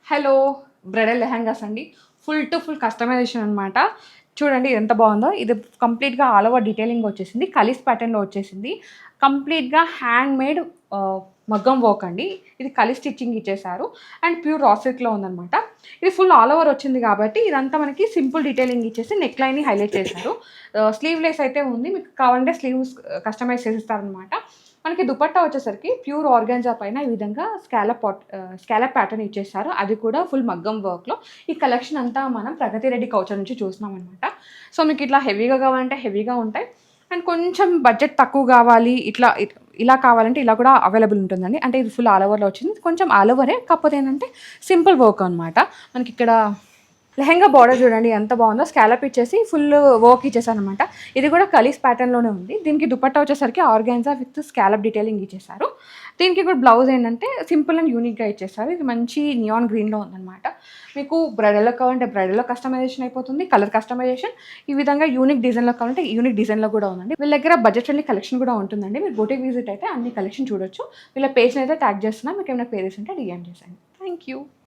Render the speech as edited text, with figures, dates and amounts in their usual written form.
Hello bridal lehengas అండి. Full to full customization అనమాట. చూడండి ఎంత బాగుందో. ఇది కంప్లీట్‌గా ఆల్ ఓవర్ డీటెయిలింగ్ వచ్చేసింది. కలిస్ ప్యాటర్న్‌లో వచ్చేసింది. కంప్లీట్‌గా హ్యాండ్ మేడ్ మగ్గం వర్క్ అండి. ఇది కలి స్టిచ్చింగ్ ఇచ్చేసారు. అండ్ ప్యూర్ రా సిల్క్‌లో ఉందనమాట. ఇది ఫుల్ ఆల్ ఓవర్ వచ్చింది కాబట్టి ఇదంతా మనకి సింపుల్ డీటెయిలింగ్ ఇచ్చేసి నెక్ లైన్‌ని హైలైట్ చేశారు. స్లీవ్‌లెస్ అయితే ఉంది. మీకు కావాలంటే స్లీవ్స్ కస్టమైజ్ చేసిస్తారనమాట. మనకి దుపట్టా వచ్చేసరికి ప్యూర్ ఆర్గాన్జా పైన ఈ విధంగా స్కాలప్ ప్యాటర్న్ ఇచ్చేసారు. అది కూడా ఫుల్ మగ్గం వర్క్‌లో. ఈ కలెక్షన్ అంతా మనం ప్రగతి రెడ్డి కౌచర్ నుంచి చూస్తున్నామనమాట. సో మీకు ఇట్లా హెవీగా కావాలంటే హెవీగా ఉంటాయి. అండ్ కొంచెం బడ్జెట్ తక్కువ కావాలి ఇలా కావాలంటే ఇలా కూడా అవైలబుల్ ఉంటుందండి. అంటే ఇది ఫుల్ ఆల్ ఓవర్‌లో వచ్చింది. కొంచెం ఆల్ ఓవరే, కాకపోతే ఏంటంటే సింపుల్ వర్క్ అనమాట. మనకి ఇక్కడ లెహంగా బార్డర్ చూడండి ఎంత బాగుందో. స్కాలప్ ఇచ్చేసి ఫుల్ వర్క్ ఇచ్చేసారనమాట. ఇది కూడా కలీస్ ప్యాటర్న్‌లోనే ఉంది. దీనికి దుపట్టా వచ్చేసరికి ఆర్గాన్జా విత్ స్కాలప్ డీటెయిలింగ్ ఇచ్చేసారు. దీనికి కూడా బ్లౌజ్ ఏంటంటే సింపుల్ అండ్ యూనిక్‌గా ఇచ్చేసారు. ఇది మంచి నియాన్ గ్రీన్‌లో ఉందనమాట. మీకు బ్రైడల్‌లో కావాలంటే బ్రైడల్‌లో కస్టమైజేషన్ అయిపోతుంది. కలర్ కస్టమైజేషన్ ఈ విధంగా యూనిక్ డిజైన్‌లో కావాలంటే యూనిక్ డిజైన్‌లో కూడా ఉందండి. వీళ్ళ దగ్గర బడ్జెట్ ఫ్రెండ్లీ కలెక్షన్ కూడా ఉంటుందండి. మీరు బొటిక్ విజిట్ అయితే అన్ని కలెక్షన్ చూడొచ్చు. వీళ్ళ పేజ్‌ని అయితే ట్యాగ్ చేస్తున్నా. మీకు ఏమైనా క్వెరీస్ ఉంటే డీఎం చేసేయండి. Thank you.